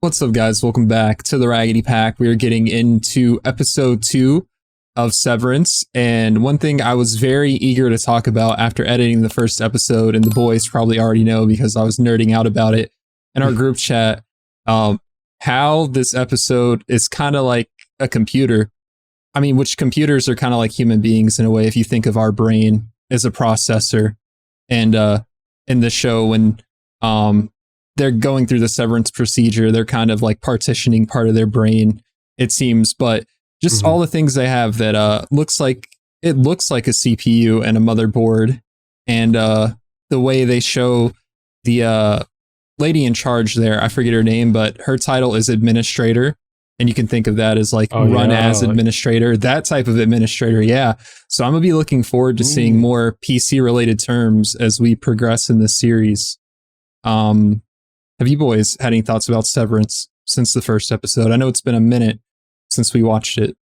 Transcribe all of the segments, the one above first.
What's up, guys? Welcome back to the Raggedy Pack. We are getting into episode 2 of Severance, and one thing I was very eager to talk about after editing the first episode, and the boys probably already know because I was nerding out about it in our group chat, how this episode is kind of like a computer. I mean, which computers are kind of like human beings in a way, if you think of our brain as a processor. And in the show, when they're going through the severance procedure, they're kind of like partitioning part of their brain, it seems, but just all the things they have that looks like a CPU and a motherboard. And the way they show the lady in charge there, I forget her name, but her title is administrator. And you can think of that as like as administrator, that type of administrator. Yeah. So I'm going to be looking forward to seeing more PC related terms as we progress in this series. Have you boys had any thoughts about Severance since the first episode? I know it's been a minute since we watched it.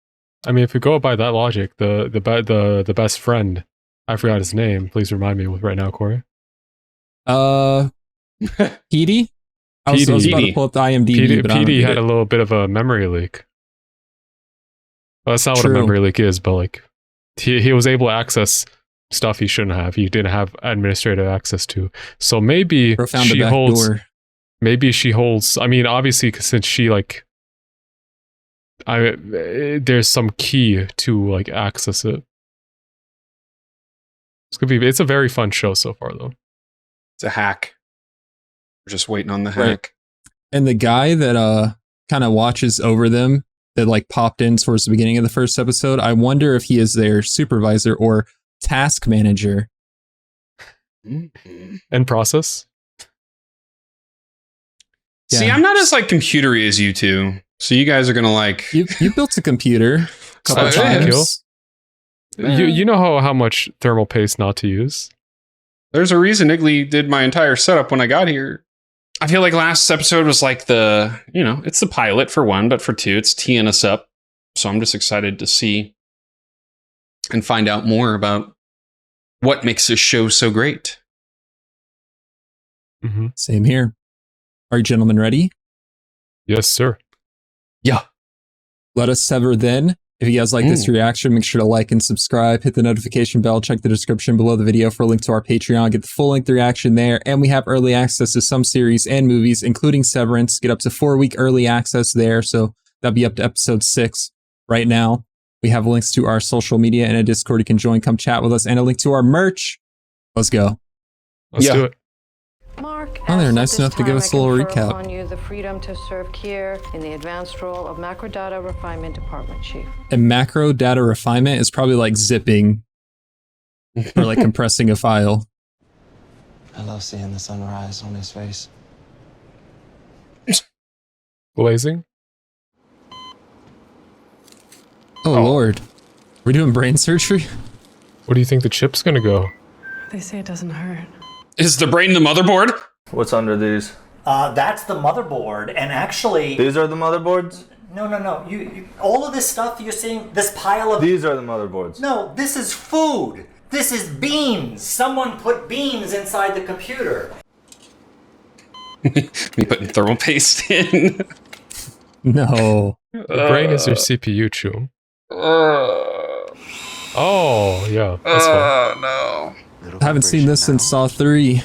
I mean, if we go by that logic, the best friend, I forgot his name. Please remind me right now, Corey. Petey? I was about to pull up the IMDb. Petey had a little bit of a memory leak. Well, that's not what a memory leak is, but like he was able to access stuff he shouldn't have. He didn't have administrative access to. So maybe she holds. Door. Maybe she holds. I mean, obviously, since she like, there's some key to like access it. It's a very fun show so far, though. It's a hack. We're just waiting on the hack. Right. And the guy that kind of watches over them, that like popped in towards the beginning of the first episode, I wonder if he is their supervisor or task manager. And process. Yeah. See, I'm not as like computery as you two, so you guys are gonna like. You built a computer a couple times. You know how much thermal paste not to use. There's a reason Igly did my entire setup when I got here. I feel like last episode was like it's the pilot for one, but for two, it's teeing us up. So I'm just excited to see and find out more about what makes this show so great. Same here. Are you gentlemen ready? Yes, sir. Yeah. Let us sever then. If you guys like this reaction, make sure to like and subscribe, hit the notification bell, check the description below the video for a link to our Patreon, get the full-length reaction there, and we have early access to some series and movies, including Severance. Get up to 4-week early access there, so that'll be up to episode 6 right now. We have links to our social media and a Discord you can join, come chat with us, and a link to our merch. Let's go. Let's do it. Mark, they're nice enough to give us a little recap. On you the freedom to serve Kier in the advanced role of Macro Data Refinement Department Chief. And macro data refinement is probably like zipping or like compressing a file. I love seeing the sunrise on his face. Blazing? Oh Lord. We're doing brain surgery? Where do you think the chip's gonna go? They say it doesn't hurt. Is the brain the motherboard? What's under these? That's the motherboard, and actually... These are the motherboards? No. You all of this stuff you're seeing, this pile of... These are the motherboards. No, this is food. This is beans. Someone put beans inside the computer. Me putting thermal paste in. No. The brain is your CPU, Chum. Oh, yeah. That's fun. No. I haven't seen this since Saw 3.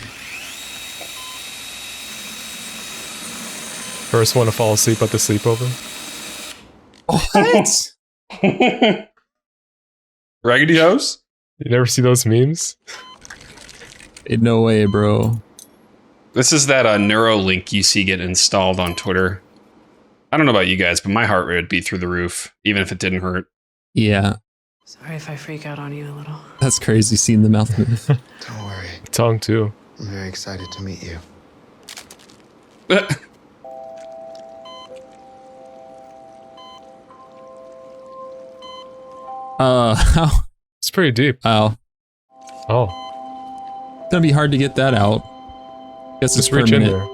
First one to fall asleep at the sleepover. What? Raggedy House? You never see those memes? No way, bro. This is that Neuralink you see get installed on Twitter. I don't know about you guys, but my heart rate would be through the roof, even if it didn't hurt. Yeah. Sorry if I freak out on you a little. That's crazy seeing the mouth move. Don't worry. Tongue, too. I'm very excited to meet you. It's pretty deep. Oh. Oh. It's gonna be hard to get that out. Guess it's Just reach in permanent. there.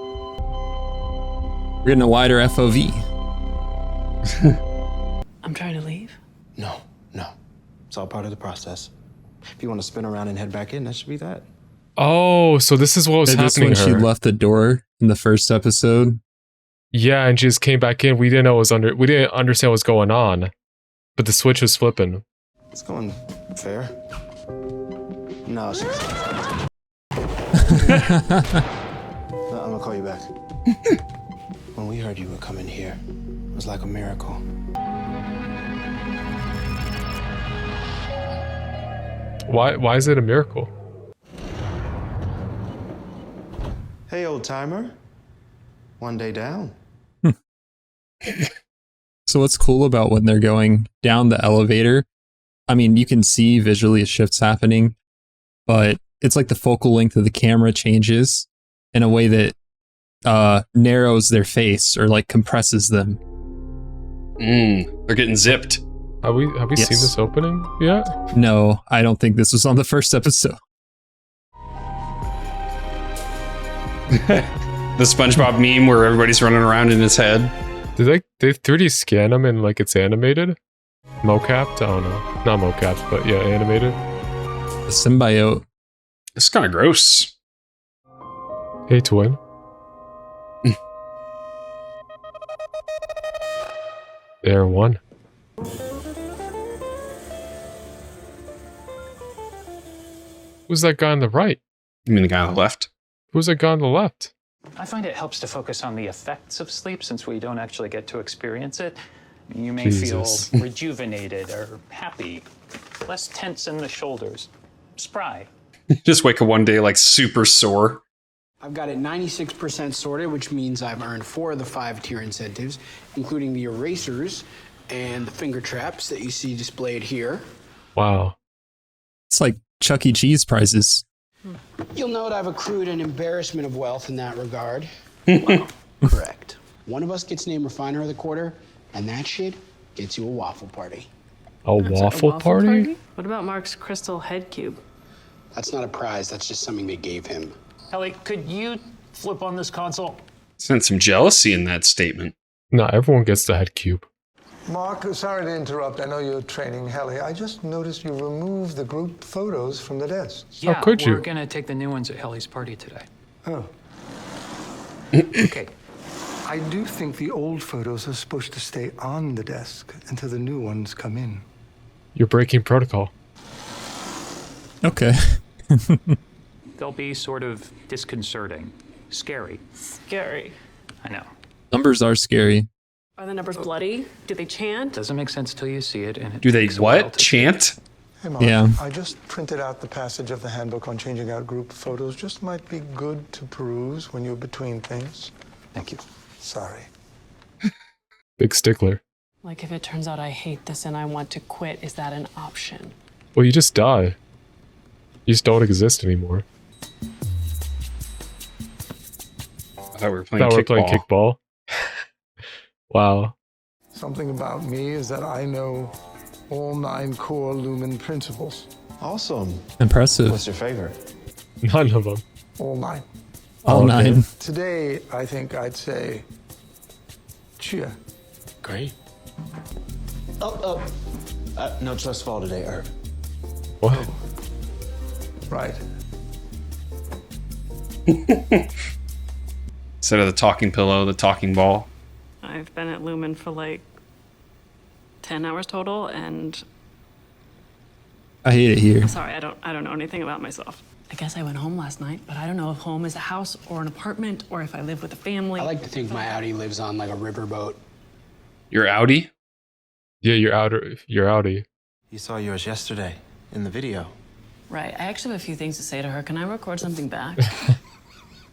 We're getting a wider FOV. I'm trying to leave. No. It's all part of the process. If you want to spin around and head back in, that should be that. Oh, so this is what was Maybe happening when to she her. left the door in the first episode. Yeah, and she just came back in. We didn't know we didn't understand what's going on, but the switch was flipping. It's going fair. No, she's. No, I'm gonna call you back. When we heard you were coming here, it was like a miracle. Why is it a miracle? Hey, old timer. One day down. So what's cool about when they're going down the elevator, I mean, you can see visually a shift's happening, but it's like the focal length of the camera changes in a way that narrows their face or like compresses them. They're getting zipped. Have we Yes. seen this opening yet? No, I don't think this was on the first episode. The SpongeBob meme where everybody's running around in his head. Did they 3D scan them and like it's animated? Mocapped? I don't know. Not mocapped, but yeah, animated. The symbiote. It's kind of gross. Hey, twin. There, one. Who's that guy on the right? You mean the guy on the left? Who's that guy on the left? I find it helps to focus on the effects of sleep since we don't actually get to experience it. You may Jesus. feel rejuvenated or happy, less tense in the shoulders, spry. Just wake up one day like super sore. I've got it 96% sorted, which means I've earned 4 of the 5 tier incentives, including the erasers and the finger traps that you see displayed here. Wow. It's like Chuck E. Cheese prizes. You'll note I've accrued an embarrassment of wealth in that regard. Wow. Correct. One of us gets named Refiner of the Quarter, and that shit gets you a waffle party. A waffle party? What about Mark's crystal head cube? That's not a prize, that's just something they gave him. Ellie, could you flip on this console? Sense some jealousy in that statement. No, everyone gets the head cube. Mark, sorry to interrupt. I know you're training Heli. I just noticed you removed the group photos from the desk. Yeah, How could you? we're gonna take the new ones at Helly's party today. Oh. Okay. I do think the old photos are supposed to stay on the desk until the new ones come in. You're breaking protocol. Okay. They'll be sort of disconcerting, scary. Scary. I know. Numbers are scary. Are the numbers bloody? Do they chant? Doesn't make sense till you see it, and it Do they takes a while what? to- Chant? Hey, Mark, Yeah. I just printed out the passage of the handbook on changing out group photos. Just might be good to peruse when you're between things. Thank you. Sorry. Big stickler. Like if it turns out I hate this and I want to quit, is that an option? Well, you just die. You just don't exist anymore. I thought we were playing Thought we were playing kickball. kickball. Wow. Something about me is that I know all 9 core Lumen principles. Awesome. Impressive. What's your favorite? None of them. All 9. All Okay. 9. Today, I think I'd say cheer. Great. No trust fall today, Herb. What? Right. Instead of the talking pillow, the talking ball. I've been at Lumen for like 10 hours total, and I hate it here. sorry, I don't know anything about myself. I guess I went home last night, but I don't know if home is a house or an apartment or if I live with a family. I like to think my Audi lives on like a riverboat. Your Audi? Yeah, you're outie. You saw yours yesterday in the video. Right. I actually have a few things to say to her. Can I record something back?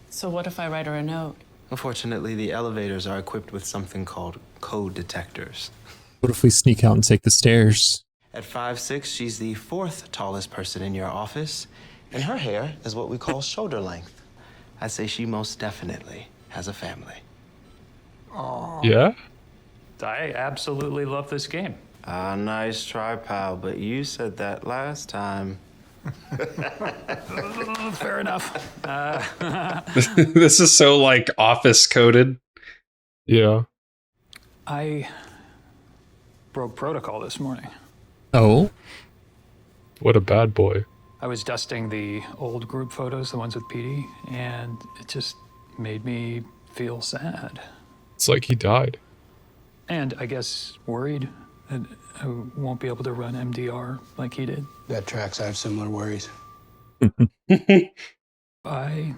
So what if I write her a note? Unfortunately, the elevators are equipped with something called code detectors. What if we sneak out and take the stairs? At 5'6", she's the 4th tallest person in your office, and her hair is what we call shoulder length. I'd say she most definitely has a family. Yeah? I absolutely love this game. Nice try, pal, but you said that last time. Fair enough. This is so like office coded. Yeah. I broke protocol this morning. Oh? What a bad boy. I was dusting the old group photos, the ones with PD, and it just made me feel sad. It's like he died. And I guess worried that I won't be able to run MDR like he did. That tracks. I have similar worries. I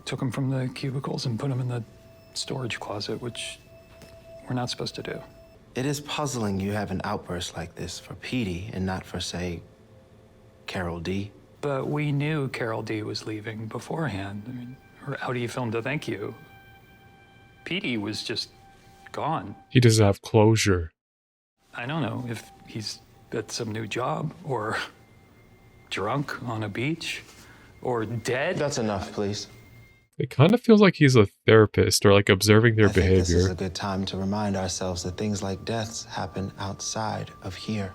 took him from the cubicles and put him in the storage closet, which we're not supposed to do. It is puzzling you have an outburst like this for Petey and not for, say, Carol D. But we knew Carol D was leaving beforehand. I mean, her Audi filmed a thank you. Petey was just gone. He doesn't have closure. I don't know if he's at some new job or drunk on a beach or dead. That's enough, please. It kind of feels like he's a therapist or like observing their I think this is behavior. a good time to remind ourselves that things like deaths happen outside of here.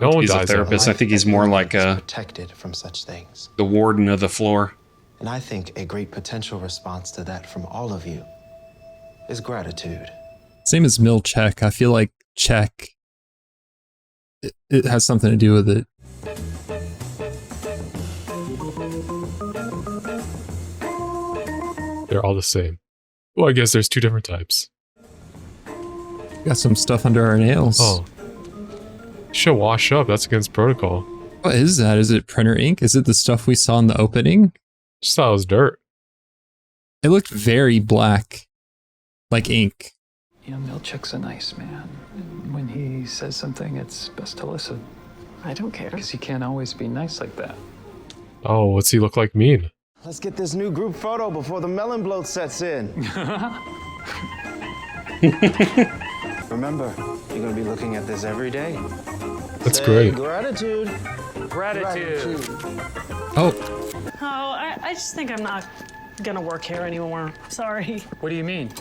No one He's dies. a therapist. I think he's more like protected from such things. the warden of the floor. And I think a great potential response to that from all of you is gratitude. Same as Milchek. I feel like check. It has something to do with it. They're all the same. Well, I guess there's two different types. Got some stuff under our nails. Oh. Should wash up. That's against protocol. What is that? Is it printer ink? Is it the stuff we saw in the opening? Just thought it was dirt. It looked very black. Like ink. You know, Milchek's a nice man. And when he says something, it's best to listen. I don't care. Because he can't always be nice like that. Oh, what's he look like mean? Let's get this new group photo before the melon bloat sets in. Remember, you're going to be looking at this every day. That's great. Gratitude. Gratitude. Oh. Oh, I just think I'm not gonna work here anymore. Sorry. What do you mean?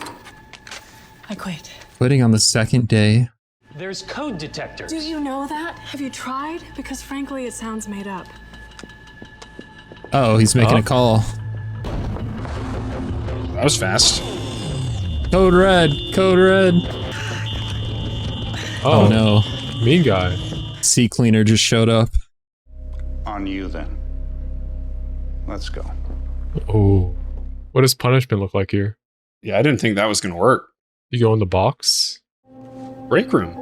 I quit. Quitting on the second day. There's code detectors. Do you know that? Have you tried? Because frankly, it sounds made up. Oh, he's making a call. That was fast. Code red. Code red. Oh no. Mean guy. Sea cleaner just showed up. On you then. Let's go. Oh. What does punishment look like here? Yeah, I didn't think that was going to work. You go in the box? Break room.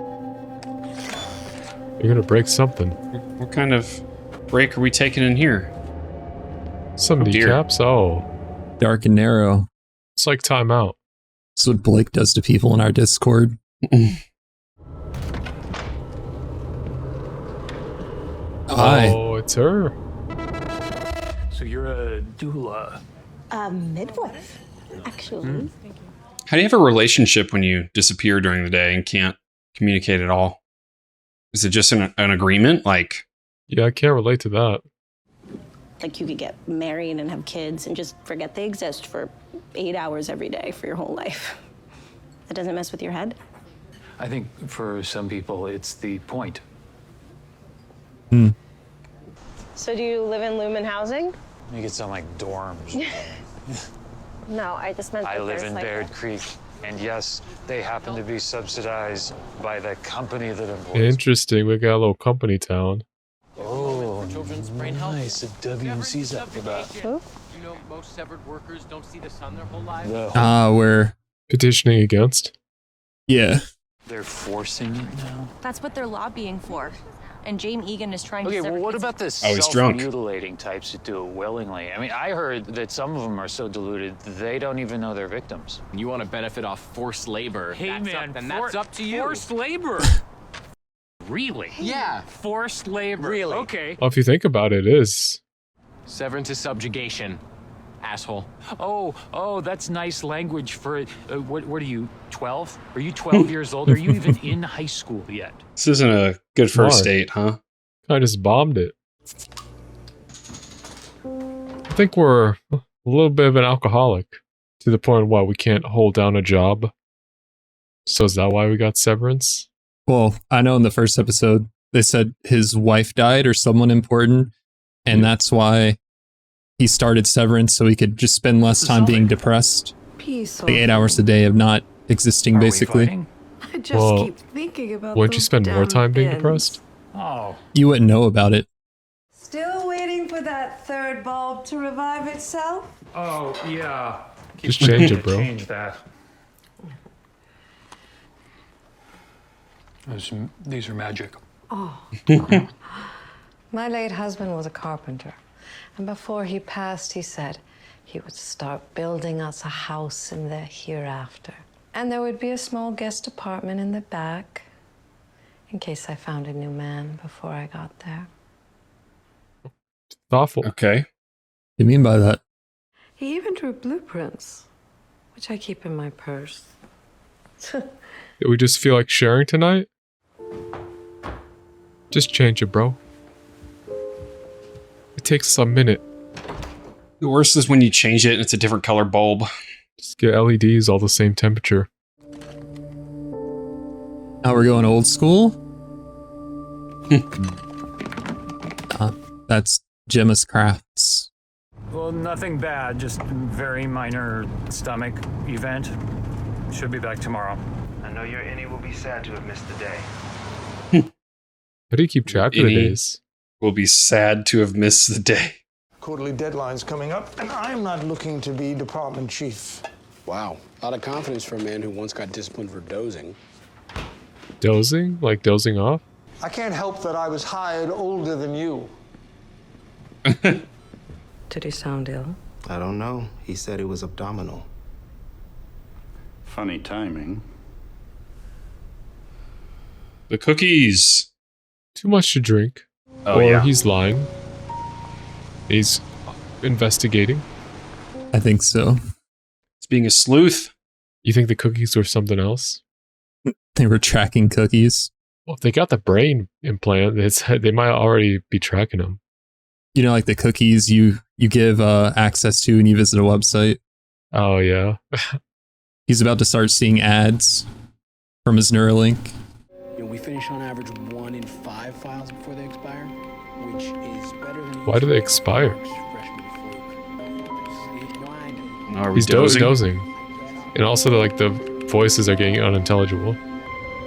You're gonna break something. What kind of break are we taking in here? Some dear. kneecaps? Oh. Dark and narrow. It's like timeout. That's what Blake does to people in our Discord. Hi. Oh, it's her. So you're a doula. A midwife, actually. How do you have a relationship when you disappear during the day and can't communicate at all? Is it just an agreement? Like, yeah, I can't relate to that. Like you could get married and have kids and just forget they exist for 8 hours every day for your whole life. That doesn't mess with your head? I think for some people, it's the point. So do you live in Lumen housing? You get some like dorms. No, I just meant I that live there's in like Baird Creek, and yes, they happen to be subsidized by the company that employs. Interesting. We got a little company town. Oh, nice. The WMC's up for that. Who? You know, most severed workers don't see the sun their whole lives. We're petitioning against. Yeah. They're forcing it now. That's what they're lobbying for. And James Egan is trying to... Okay, well, what about the he's drunk. self-mutilating types that do it willingly? I mean, I heard that some of them are so deluded, they don't even know they're victims. You want to benefit off forced labor. Hey, That's up to you. Forced labor? Really? Yeah. Forced labor. Really? Okay. Well, if you think about it, it is. Severance is subjugation. Asshole. Oh, that's nice language for it. What are you, 12? Are you 12 years old? Are you even in high school yet? this isn't a good first date, huh? I just bombed it. I think we're a little bit of an alcoholic to the point why we can't hold down a job. So is that why we got severance? Well, I know in the first episode, they said his wife died or someone important. And that's why he started Severance, so he could just spend less time being depressed. Peace. Like 8 hours a day of not existing, basically. I just keep thinking about Wouldn't you those spend more damn time being bins. depressed? Oh. You wouldn't know about it. Still waiting for that third bulb to revive itself? Oh, yeah. Just change it, bro. Change that. These are magic. Oh. My late husband was a carpenter. And before he passed, he said he would start building us a house in the hereafter. And there would be a small guest apartment in the back in case I found a new man before I got there. Thoughtful. Okay. What do you mean by that? He even drew blueprints, which I keep in my purse. Did we just feel like sharing tonight? Just change it, bro. It takes a minute. The worst is when you change it and it's a different color bulb. Just get LEDs all the same temperature. Now we're going old school? That's Gemma's Crafts. Well, nothing bad, just very minor stomach event. Should be back tomorrow. I know your innie will be sad to have missed the day. How do you keep track of the days? Will be sad to have missed the day. Quarterly deadline's coming up, and I'm not looking to be department chief. Wow, a lot of confidence for a man who once got disciplined for dozing. Dozing? Like dozing off? I can't help that I was hired older than you. Did he sound ill? I don't know. He said it was abdominal. Funny timing. The cookies. Too much to drink. Oh, or yeah. he's lying. He's investigating. I think so. It's being a sleuth. You think the cookies were something else? They were tracking cookies. Well, if they got the brain implant, they might already be tracking them. You know, like the cookies you give access to when you visit a website. Oh, yeah. He's about to start seeing ads from his Neuralink. You know, we finish on average 1 in 5 files before they expire, which is better than... Why do they expire? Are we He's dozing? dozing. And also, the voices are getting unintelligible.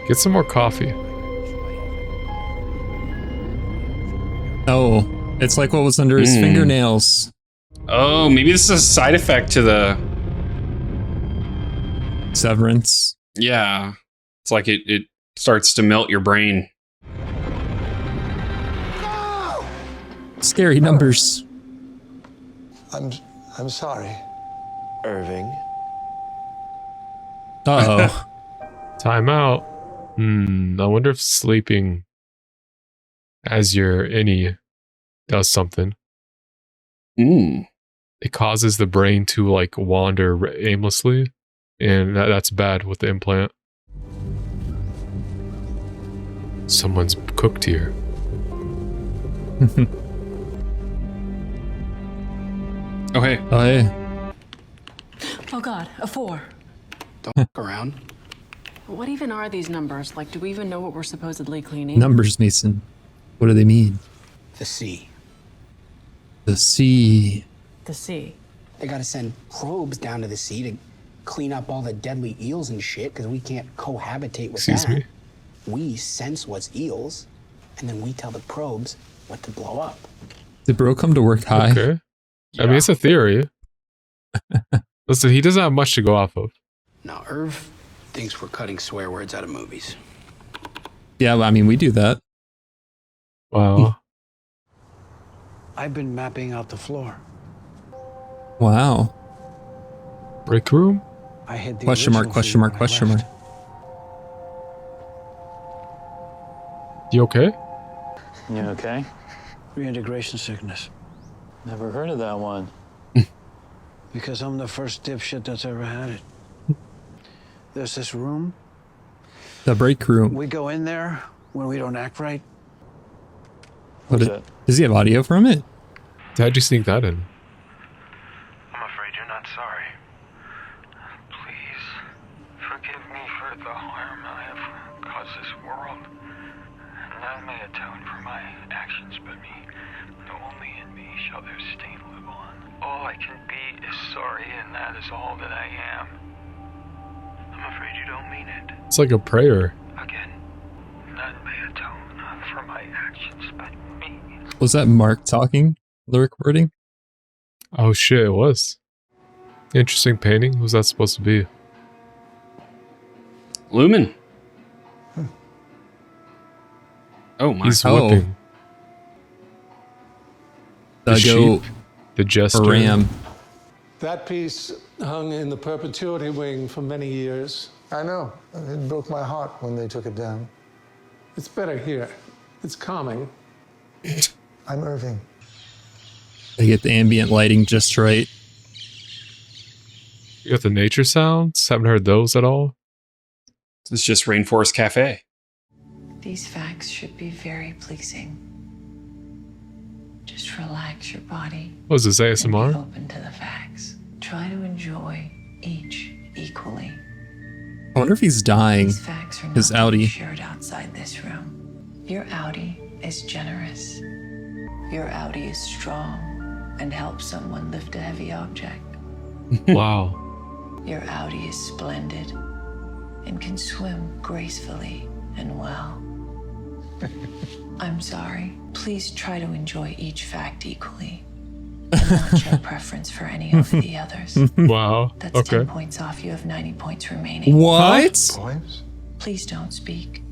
Get some more coffee. Oh, it's like what was under his fingernails. Oh, maybe this is a side effect to the... Severance. Yeah. It's like it starts to melt your brain. Scary numbers. I'm sorry. Irving. Uh-oh. Time out. I wonder if sleeping as your innie does something. It causes the brain to wander aimlessly, and that's bad with the implant. Someone's cooked here. Oh, hey. Oh, hey. Oh God, a 4. Don't look around. What even are these numbers? Like, do we even know what we're supposedly cleaning? Numbers, Mason. What do they mean? The sea. The sea. The sea. They gotta send probes down to the sea to clean up all the deadly eels and shit, because we can't cohabitate with Excuse that. me? We sense what's eels, and then we tell the probes what to blow up. Did bro come to work high? Okay. I mean, it's a theory. Listen, he doesn't have much to go off of. Now, Irv thinks we're cutting swear words out of movies. Yeah, well, I mean, we do that. Wow. I've been mapping out the floor. Wow. Break room? I had the Question mark, original question view mark, when I question mark. left. You okay? You okay? Reintegration sickness. Never heard of that one. Because I'm the first dipshit that's ever had it. There's this room. The break room. We go in there when we don't act right. Does he have audio from it? How'd you sneak that in? I'm afraid you're not sorry. Please, forgive me for the harm I have caused this world. None may atone for my actions but me. Only in me shall their stain live on. All I can be is sorry, and that is all that I am. I'm afraid you don't mean it. It's like a prayer. Again, none may atone for my actions but me. Was that Mark talking? The recording? Oh shit, it was. Interesting painting. Who's that supposed to be? Lumen. Oh my! He's whipping. The sheep, the jester. Ram. That piece hung in the perpetuity wing for many years. I know. It broke my heart when they took it down. It's better here. It's calming. I'm Irving. They get the ambient lighting just right. You got the nature sounds? Haven't heard those at all? It's just Rainforest Cafe. These facts should be very pleasing. Just relax your body. What is this, and be ASMR? open to the facts. Try to enjoy each equally. I wonder if he's dying. These facts are His not to be Audi. shared outside this room. Your Audi is generous. Your Audi is strong and helps someone lift a heavy object. Wow. Your Audi is splendid and can swim gracefully and well. I'm sorry. Please try to enjoy each fact equally and not show preference for any of the others. Wow. That's Okay. 10 points off. You have 90 points remaining. What? Points? Please don't speak.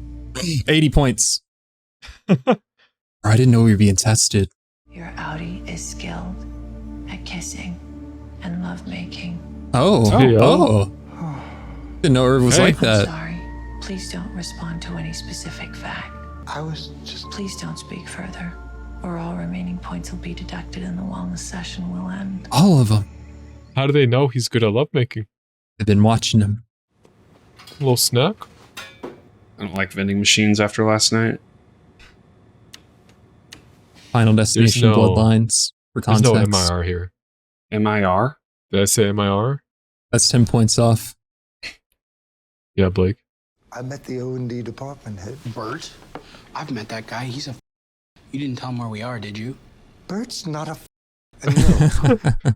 80 points. I didn't know we were being tested. Your Audi is skilled at kissing and lovemaking. Oh. Didn't know Irv was like I'm that. sorry. Please don't respond to any specific fact. I was just... Please don't speak further, or all remaining points will be deducted and the wellness session will end. All of them. How do they know he's good at lovemaking? I've been watching him. A little snack? I don't like vending machines after last night. Final Destination There's no- Bloodlines. For There's context. no MIR here. MIR? Did I say MIR? That's 10 points off. Yeah, Blake. I met the O&D department head. Bert? I've met that guy. He's a... You didn't tell him where we are, did you? Bert's not a no.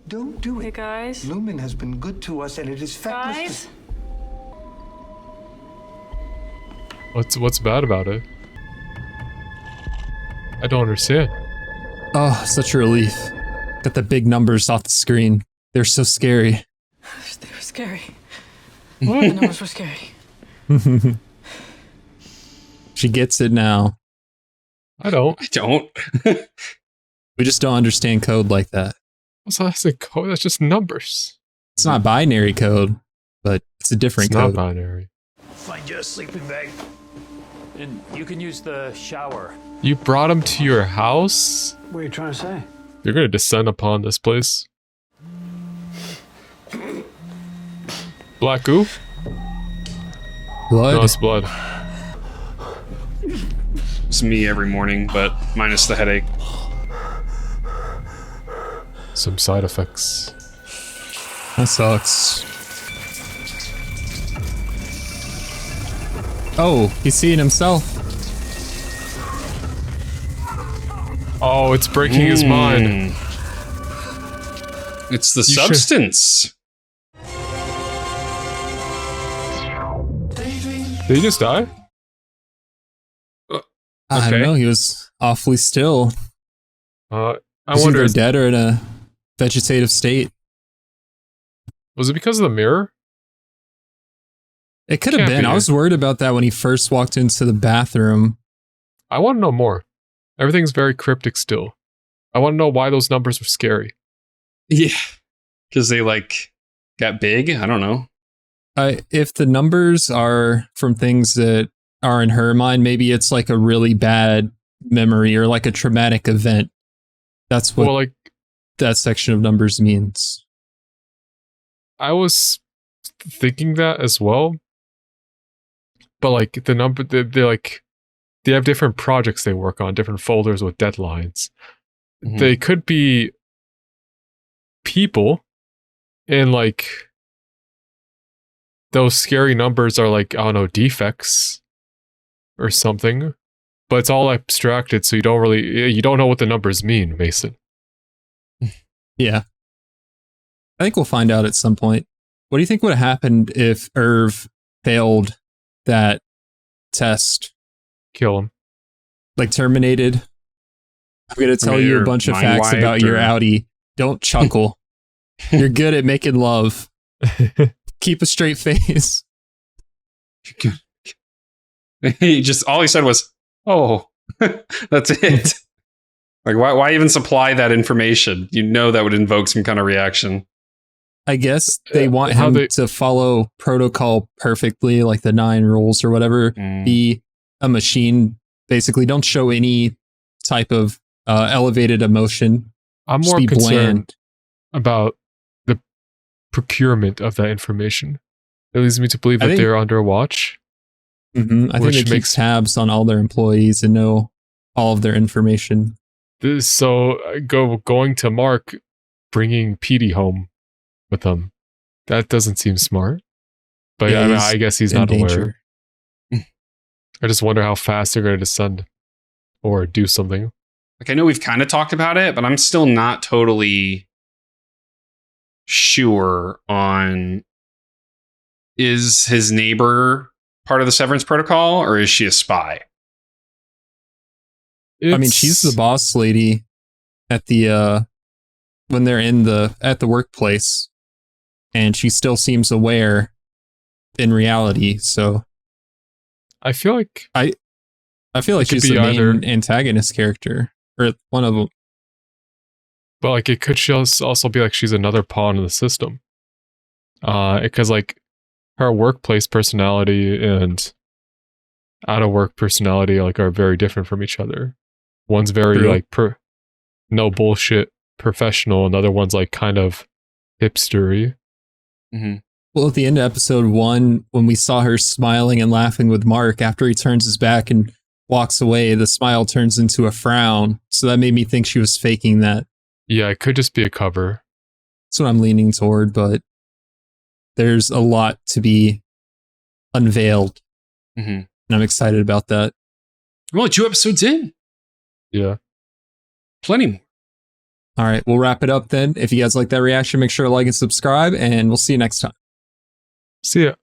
Don't do it. Hey, guys. Lumen has been good to us, and it is feckless. Guys? What's bad about it? I don't understand. Oh, such a relief. Got the big numbers off the screen. They're so scary. They were scary. The numbers were scary. She gets it now. I don't. I don't. We just don't understand code like that. What's that code? That's just numbers. It's not binary code, but it's a different It's code. not binary. Find your sleeping bag. And you can use the shower. You brought him to your house? What are you trying to say? You're gonna descend upon this place. Black goo? Blood? No, it's blood. It's me every morning, but minus the headache. Some side effects. That sucks. Oh, he's seeing himself. Oh, it's breaking his mind. It's the You should- substance. Did he just die? I don't know. He was awfully still. I He's wonder, either dead or in a vegetative state. was it because of the mirror? It could have Can't been. be. I was worried about that when he first walked into the bathroom. I want to know more. Everything's very cryptic still. I want to know why those numbers were scary. Yeah. Because they got big. I don't know. If the numbers are from things that are in her mind, maybe it's like a really bad memory or like a traumatic event. That's what that section of numbers means. I was thinking that as well. But the number, they have different projects they work on, different folders with deadlines. Mhm. They could be people, and those scary numbers are I don't know, defects or something. But it's all abstracted, so you don't know what the numbers mean, Mason. Yeah. I think we'll find out at some point. What do you think would have happened if Irv failed that test? Kill him. Terminated? I'm going to tell you a bunch of facts about your Audi. Don't chuckle. You're good at making love. Keep a straight face. All he said was, Oh, that's it. Like, why even supply that information? You know that would invoke some kind of reaction. I guess they want him to follow protocol perfectly, like the 9 rules or whatever. Be a machine. Basically, don't show any type of elevated emotion. I'm Just more be concerned about the procurement of that information. It leads me to believe that they're under watch. I think they keep tabs on all their employees and know all of their information. So going to Mark, bringing Petey home with them, that doesn't seem smart. But I mean, I guess he's not aware. I just wonder how fast they're going to descend or do something. Like, I know we've kind of talked about it, but I'm still not totally sure on, is his neighbor part of the Severance protocol, or is she a spy? I mean, she's the boss lady at the when they're at the workplace, and she still seems aware in reality. So I feel like she's the main antagonist character, or one of them. But like, it could also be like she's another pawn in the system, because like her workplace personality and out of work personality like are very different from each other. One's very like no bullshit professional, and the other one's like kind of hipstery. Well, at the end of episode 1, when we saw her smiling and laughing with Mark after he turns his back and walks away, the smile turns into a frown. So that made me think she was faking that. Yeah, it could just be a cover. That's what I'm leaning toward, but there's a lot to be unveiled. And I'm excited about that. We're only 2 episodes in. Yeah. Plenty more. All right, we'll wrap it up then. If you guys like that reaction, make sure to like and subscribe, and we'll see you next time. See ya.